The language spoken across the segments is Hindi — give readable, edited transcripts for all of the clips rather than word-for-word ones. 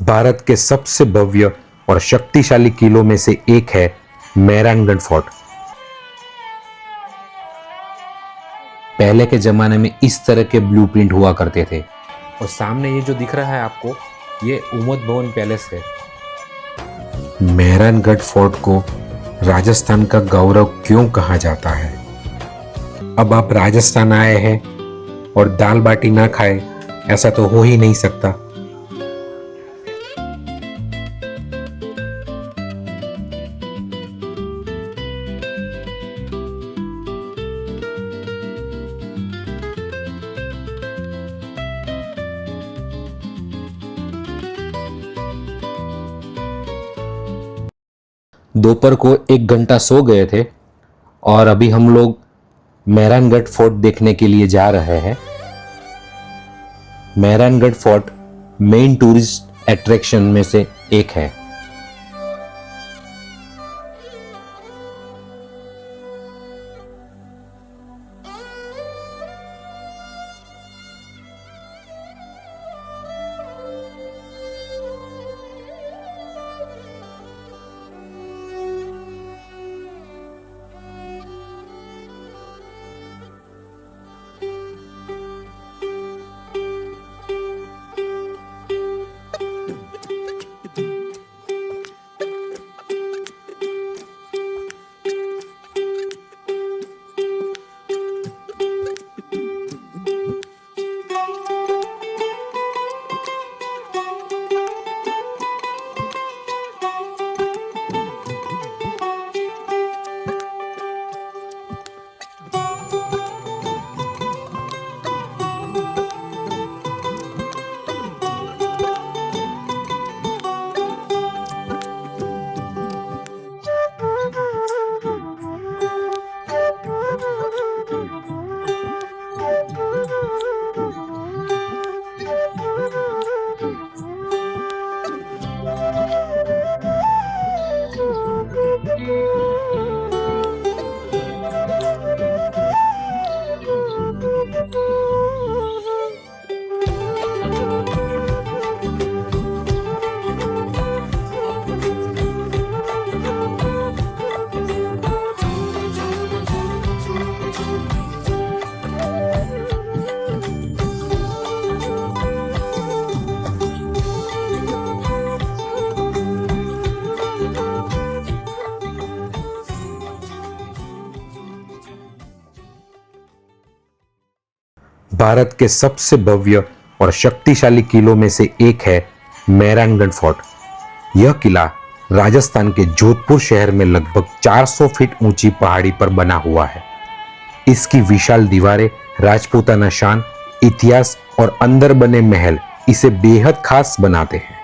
भारत के सबसे भव्य और शक्तिशाली किलों में से एक है मेहरानगढ़ फोर्ट। पहले के जमाने में इस तरह के ब्लूप्रिंट हुआ करते थे। और सामने ये जो दिख रहा है आपको, ये उमद भवन पैलेस है। मेहरानगढ़ फोर्ट को राजस्थान का गौरव क्यों कहा जाता है? अब आप राजस्थान आए हैं और दाल बाटी ना खाए, ऐसा तो हो ही नहीं सकता। दोपहर को 1 घंटा सो गए थे और अभी हम लोग मेहरानगढ़ फोर्ट देखने के लिए जा रहे हैं। Mehrangarh fort main tourist attraction में से एक है। भारत के सबसे भव्य और शक्तिशाली किलों में से एक है मेहरानगढ़ फोर्ट। यह किला राजस्थान के जोधपुर शहर में लगभग 400 फीट ऊंची पहाड़ी पर बना हुआ है। इसकी विशाल दीवारें, राजपूताना शान, इतिहास और अंदर बने महल इसे बेहद खास बनाते हैं।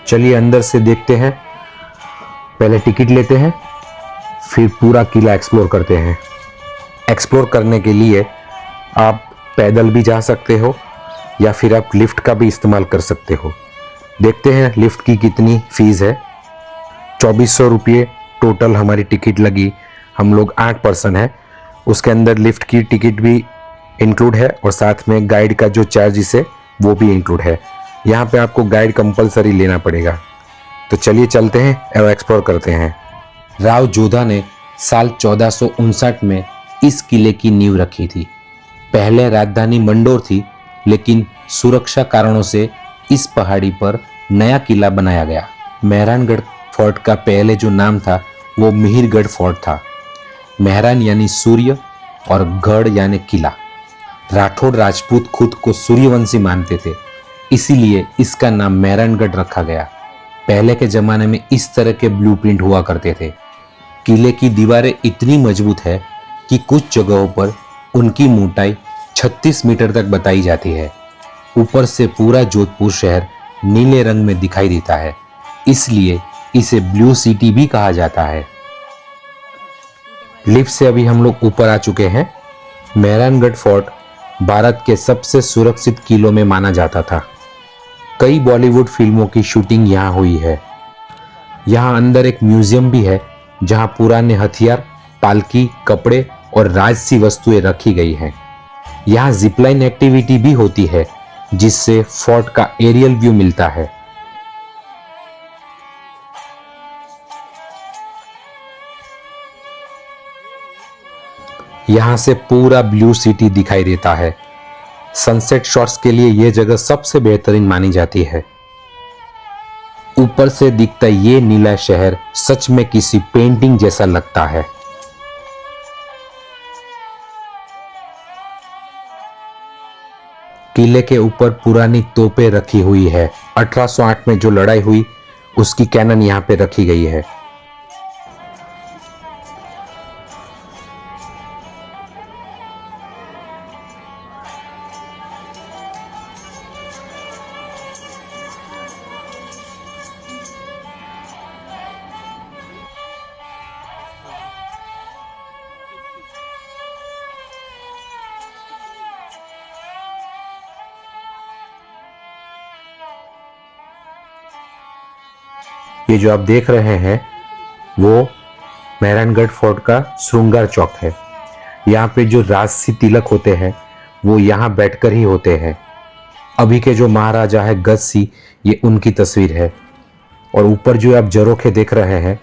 चलिए अंदर से देखते हैं। पहले टिकट लेते हैं, फिर पूरा किला एक्सप्लोर करते हैं। एक्सप्लोर करने के लिए आप पैदल भी जा सकते हो या फिर आप लिफ्ट का भी इस्तेमाल कर सकते हो। देखते हैं लिफ्ट की कितनी फीस है। 2400 रुपये टोटल हमारी टिकट लगी। हम लोग 8 पर्सन हैं। उसके अंदर लिफ्ट की टिकट भी इंक्लूड है और साथ में गाइड का जो चार्जेस है वो भी इंक्लूड है। यहाँ पे आपको गाइड कंपलसरी लेना पड़ेगा। तो चलिए चलते हैं और एक्सप्लोर करते हैं। राव जोधा ने साल 1459 में इस किले की नींव रखी थी। पहले राजधानी मंडोर थी, लेकिन सुरक्षा कारणों से इस पहाड़ी पर नया किला बनाया गया। मेहरानगढ़ फोर्ट का पहले जो नाम था वो मिहिरगढ़ फोर्ट था। मेहरान यानी सूर्य और गढ़ यानी किला। राठौड़ राजपूत खुद को सूर्यवंशी मानते थे, इसीलिए इसका नाम मेहरानगढ़ रखा गया। पहले के जमाने में इस तरह के ब्लूप्रिंट हुआ करते थे। किले की दीवारें इतनी मजबूत है कि कुछ जगहों पर उनकी मोटाई 36 मीटर तक बताई जाती है। ऊपर से पूरा जोधपुर शहर नीले रंग में दिखाई देता है, इसलिए इसे ब्लू सिटी भी कहा जाता है। लिफ्ट से अभी हम लोग ऊपर आ चुके हैं। मेहरानगढ़ फोर्ट भारत के सबसे सुरक्षित किलों में माना जाता था। कई बॉलीवुड फिल्मों की शूटिंग यहाँ हुई है। यहाँ अंदर एक म्यूजियम भी है जहाँ पुराने हथियार, पालकी, कपड़े और राजसी वस्तुएं रखी गई हैं। यहाँ जिपलाइन एक्टिविटी भी होती है जिससे फोर्ट का एरियल व्यू मिलता है। यहाँ से पूरा ब्लू सिटी दिखाई देता है। सनसेट शॉट्स के लिए यह जगह सबसे बेहतरीन मानी जाती है। ऊपर से दिखता ये नीला शहर सच में किसी पेंटिंग जैसा लगता है। किले के ऊपर पुरानी तोपें रखी हुई है। 1808 में जो लड़ाई हुई उसकी कैनन यहाँ पे रखी गई है। ये जो आप देख रहे हैं वो मेहरानगढ़ फोर्ट का श्रृंगार चौक है। यहाँ पे जो राजसी तिलक होते हैं वो यहाँ बैठकर ही होते हैं। अभी के जो महाराजा है गज सिंह, ये उनकी तस्वीर है। और ऊपर जो आप झरोखे देख रहे हैं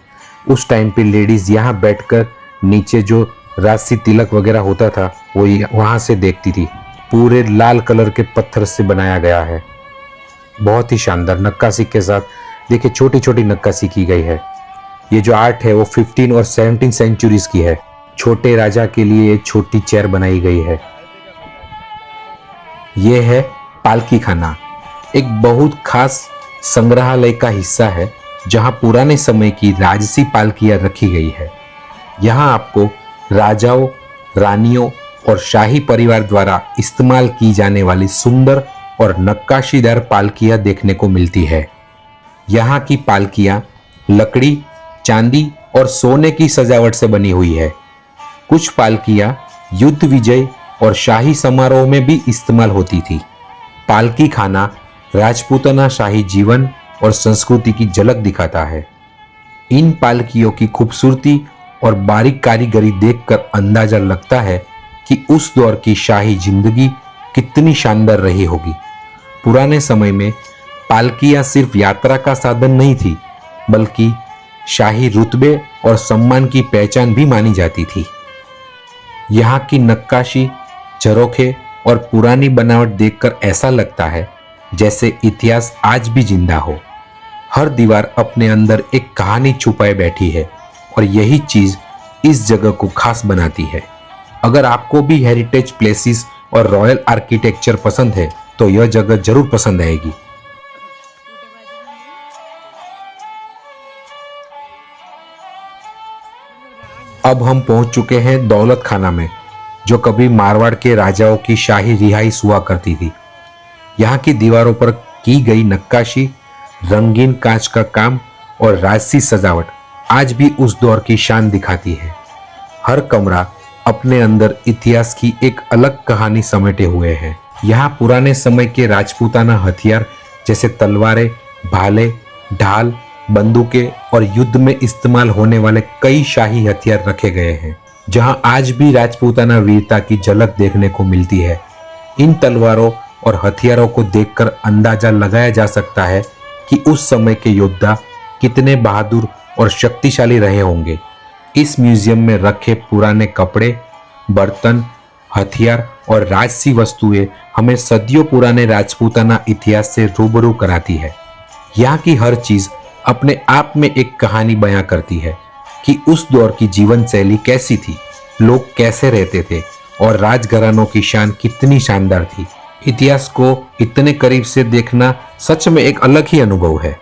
उस टाइम पे लेडीज यहाँ बैठकर नीचे जो राजसी तिलक वगैरह होता था वो वहाँ से देखती थी। पूरे लाल कलर के पत्थर से बनाया गया है। बहुत ही शानदार नक्काशी के साथ देखिए छोटी छोटी नक्काशी की गई है। ये जो आर्ट है वो 15 और 17 सेंचुरीज की है। छोटे राजा के लिए एक छोटी चेयर बनाई गई है। ये है पालकी खाना, एक बहुत खास संग्रहालय का हिस्सा है जहां पुराने समय की राजसी पालकियां रखी गई है। यहाँ आपको राजाओं, रानियों और शाही परिवार द्वारा इस्तेमाल की जाने वाली सुंदर और नक्काशीदार पालकियां देखने को मिलती है। यहाँ की पालकियां लकड़ी, चांदी और सोने की सजावट से बनी हुई है। कुछ पालकियां युद्ध विजय और शाही समारोह में भी इस्तेमाल होती थी। पालकी खाना राजपूताना शाही जीवन और संस्कृति की झलक दिखाता है। इन पालकियों की खूबसूरती और बारीक कारीगरी देखकर अंदाजा लगता है कि उस दौर की शाही जिंदगी कितनी शानदार रही होगी। पुराने समय में पालकियां सिर्फ यात्रा का साधन नहीं थी, बल्कि शाही रुतबे और सम्मान की पहचान भी मानी जाती थी। यहाँ की नक्काशी, झरोखे और पुरानी बनावट देखकर ऐसा लगता है जैसे इतिहास आज भी जिंदा हो। हर दीवार अपने अंदर एक कहानी छुपाए बैठी है और यही चीज इस जगह को खास बनाती है। अगर आपको भी हेरिटेज प्लेसेस और रॉयल आर्किटेक्चर पसंद है तो यह जगह जरूर पसंद आएगी। अब हम पहुंच चुके हैं दौलत खाना में, जो कभी मारवाड़ के राजाओं की शाही रिहाइश हुआ करती थी। यहाँ की दीवारों पर की गई नक्काशी, रंगीन कांच का काम और राजसी सजावट आज भी उस दौर की शान दिखाती है। हर कमरा अपने अंदर इतिहास की एक अलग कहानी समेटे हुए है। यहाँ पुराने समय के राजपूताना हथियार जैसे तलवारें, भाले, ढाल, बंदूकें और युद्ध में इस्तेमाल होने वाले कई शाही हथियार रखे गए हैं, जहां आज भी राजपूताना वीरता की झलक देखने को मिलती है। इन तलवारों और हथियारों को देखकर अंदाजा लगाया जा सकता है कि उस समय के योद्धा कितने बहादुर और शक्तिशाली रहे होंगे। इस म्यूजियम में रखे पुराने कपड़े, बर्तन, हथियार और राजसी वस्तुएं हमें सदियों पुराने राजपूताना इतिहास से रूबरू कराती है। यहाँ की हर चीज अपने आप में एक कहानी बयां करती है कि उस दौर की जीवन शैली कैसी थी, लोग कैसे रहते थे और राजघरानों की शान कितनी शानदार थी। इतिहास को इतने करीब से देखना सच में एक अलग ही अनुभव है।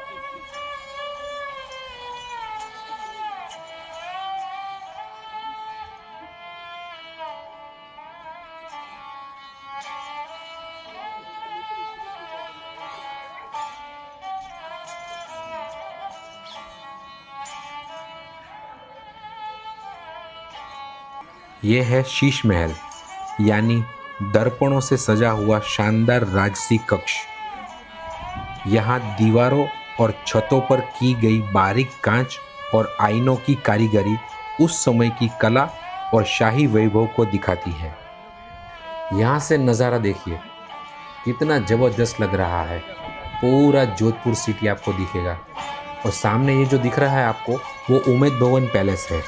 यह है शीश महल, यानी दर्पणों से सजा हुआ शानदार राजसी कक्ष। यहाँ दीवारों और छतों पर की गई बारीक कांच और आईनों की कारीगरी उस समय की कला और शाही वैभव को दिखाती है। यहाँ से नज़ारा देखिए कितना ज़बरदस्त लग रहा है। पूरा जोधपुर सिटी आपको दिखेगा और सामने ये जो दिख रहा है आपको वो उमेद भवन पैलेस है।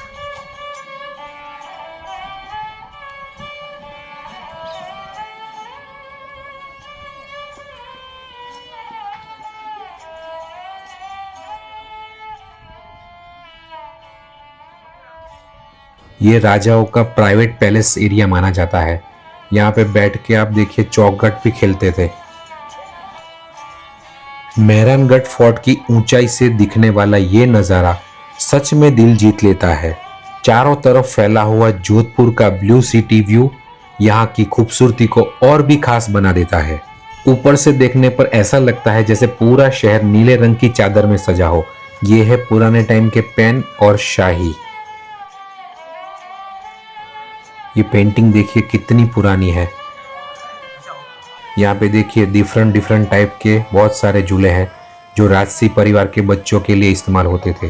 ये राजाओं का प्राइवेट पैलेस एरिया माना जाता है। यहाँ पे बैठ के आप देखिए चौखगढ़ भी खेलते थे। मेहरानगढ़ फोर्ट की ऊंचाई से दिखने वाला ये नज़ारा सच में दिल जीत लेता है। चारों तरफ फैला हुआ जोधपुर का ब्लू सिटी व्यू यहाँ की खूबसूरती को और भी खास बना देता है। ऊपर से देखने पर ऐसा लगता है जैसे पूरा शहर नीले रंग की चादर में सजा हो। ये है पुराने टाइम के पेन और शाही। ये पेंटिंग देखिए कितनी पुरानी है। यहाँ पे देखिए डिफरेंट डिफरेंट टाइप के बहुत सारे झूले हैं जो राजसी परिवार के बच्चों के लिए इस्तेमाल होते थे।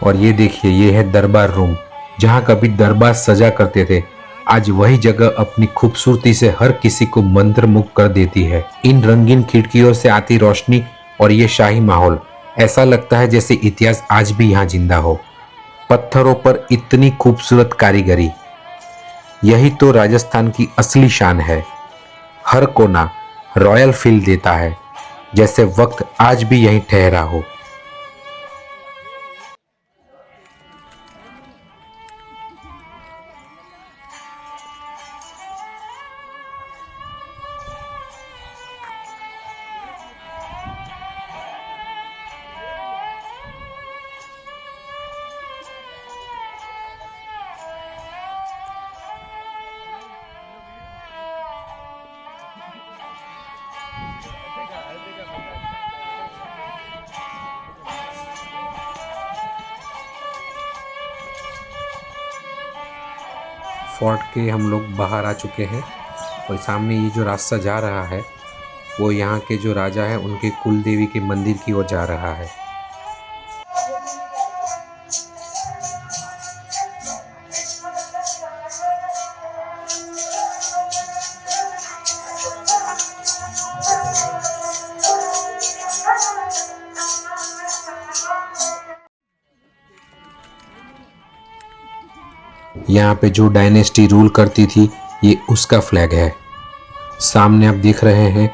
और ये देखिए ये है दरबार रूम, जहाँ कभी दरबार सजा करते थे। आज वही जगह अपनी खूबसूरती से हर किसी को मंत्रमुग्ध कर देती है। इन रंगीन खिड़कियों से आती रोशनी और ये शाही माहौल, ऐसा लगता है जैसे इतिहास आज भी यहाँ जिंदा हो। पत्थरों पर इतनी खूबसूरत कारीगरी, यही तो राजस्थान की असली शान है। हर कोना रॉयल फील देता है, जैसे वक्त आज भी यहीं ठहरा हो। फोर्ट के हम लोग बाहर आ चुके हैं और सामने ये जो रास्ता जा रहा है वो यहाँ के जो राजा है उनके कुल देवी के मंदिर की ओर जा रहा है। यहाँ पे जो डायनेस्टी रूल करती थी ये उसका फ्लैग है। सामने आप देख रहे हैं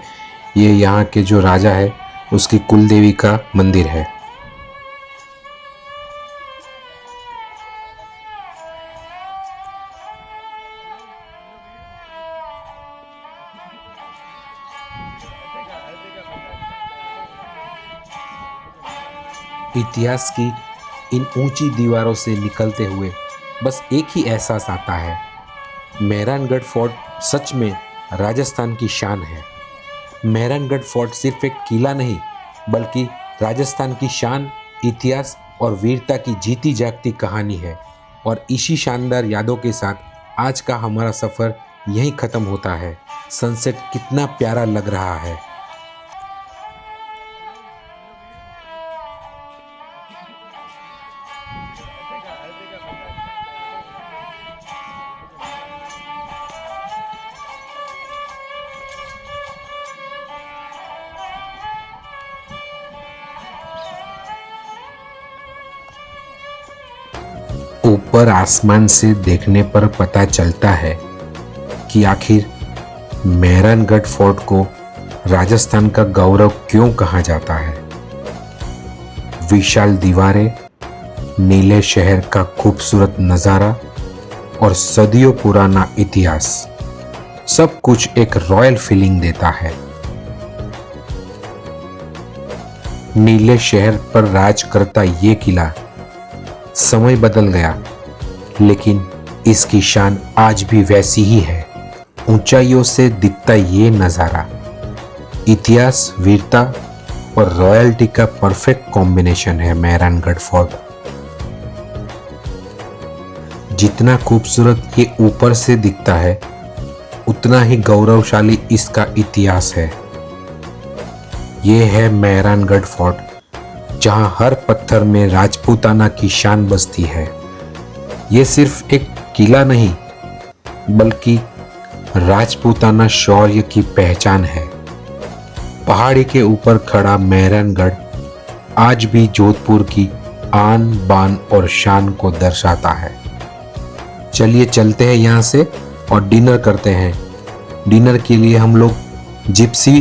ये यहाँ के जो राजा है उसकी कुलदेवी का मंदिर है। इतिहास की इन ऊंची दीवारों से निकलते हुए बस एक ही एहसास आता है, मेहरानगढ़ फोर्ट सच में राजस्थान की शान है। मेहरानगढ़ फोर्ट सिर्फ एक किला नहीं बल्कि राजस्थान की शान, इतिहास और वीरता की जीती जागती कहानी है। और इसी शानदार यादों के साथ आज का हमारा सफ़र यहीं ख़त्म होता है। सनसेट कितना प्यारा लग रहा है। ऊपर आसमान से देखने पर पता चलता है कि आखिर मेहरानगढ़ फोर्ट को राजस्थान का गौरव क्यों कहा जाता है। विशाल दीवारें, नीले शहर का खूबसूरत नज़ारा और सदियों पुराना इतिहास, सब कुछ एक रॉयल फीलिंग देता है। नीले शहर पर राज करता ये किला, समय बदल गया लेकिन इसकी शान आज भी वैसी ही है। ऊंचाइयों से दिखता ये नज़ारा इतिहास, वीरता और रॉयल्टी का परफेक्ट कॉम्बिनेशन है। मेहरानगढ़ फोर्ट जितना खूबसूरत ये ऊपर से दिखता है उतना ही गौरवशाली इसका इतिहास है। ये है मेहरानगढ़ फोर्ट, जहां हर पत्थर में राजपूताना की शान बसती है। ये सिर्फ एक किला नहीं बल्कि राजपूताना शौर्य की पहचान है। पहाड़ी के ऊपर खड़ा मेहरानगढ़ आज भी जोधपुर की आन बान और शान को दर्शाता है। चलिए चलते हैं यहाँ से और डिनर करते हैं। डिनर के लिए हम लोग जिप्सी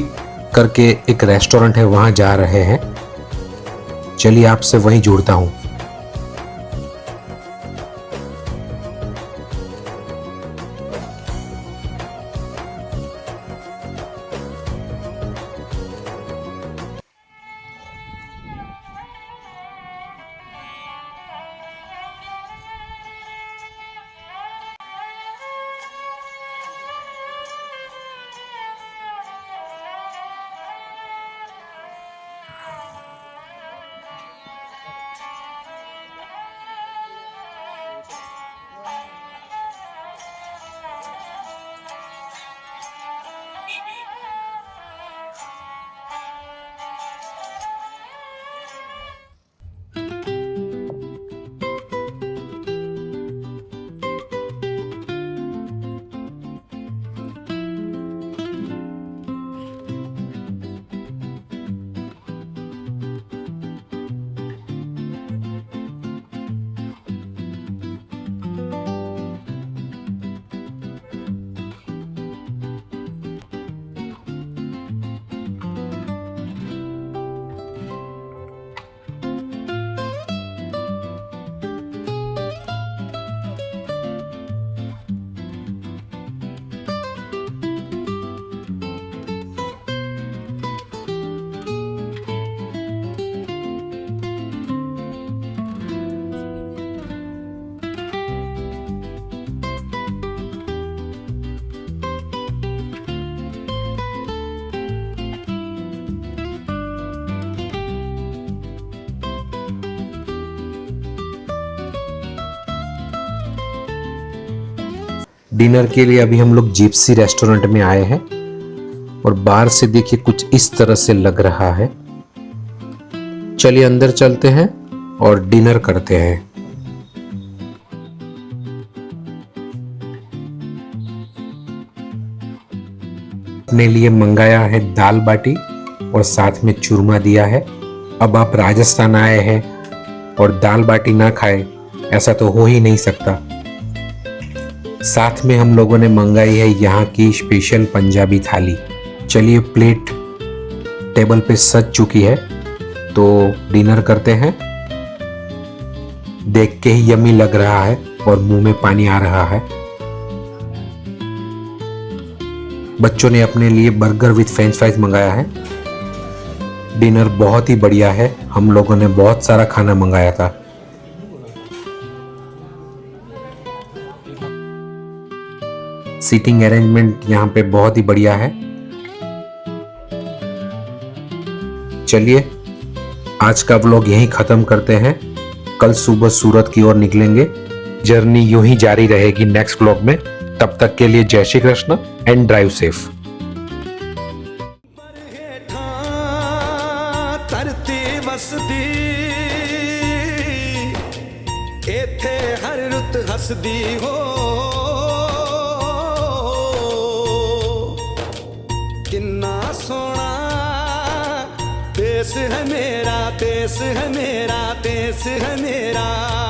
करके एक रेस्टोरेंट है वहाँ जा रहे हैं। चलिए आपसे वहीं जुड़ता हूँ। डिनर के लिए अभी हम लोग जिप्सी रेस्टोरेंट में आए हैं और बाहर से देखिए कुछ इस तरह से लग रहा है। चलिए अंदर चलते हैं और डिनर करते हैं। अपने लिए मंगाया है दाल बाटी और साथ में चूरमा दिया है। अब आप राजस्थान आए हैं और दाल बाटी ना खाए ऐसा तो हो ही नहीं सकता। साथ में हम लोगों ने मंगाई है यहाँ की स्पेशल पंजाबी थाली। चलिए प्लेट टेबल पे सज चुकी है तो डिनर करते हैं। देख के ही यम्मी लग रहा है और मुंह में पानी आ रहा है। बच्चों ने अपने लिए बर्गर विद फ्रेंच फ्राइज मंगाया है। डिनर बहुत ही बढ़िया है। हम लोगों ने बहुत सारा खाना मंगाया था। सीटिंग अरेंजमेंट यहाँ पे बहुत ही बढ़िया है। चलिए आज का व्लॉग यहीं खत्म करते हैं। कल सुबह सूरत की ओर निकलेंगे। जर्नी यूं ही जारी रहेगी नेक्स्ट व्लॉग में। तब तक के लिए जय Shri Krishna and drive safe. धरती वसदी इत्थे हर रुत हसदी हो। किन्ना सोना देश है मेरा, देश है मेरा, देश है मेरा।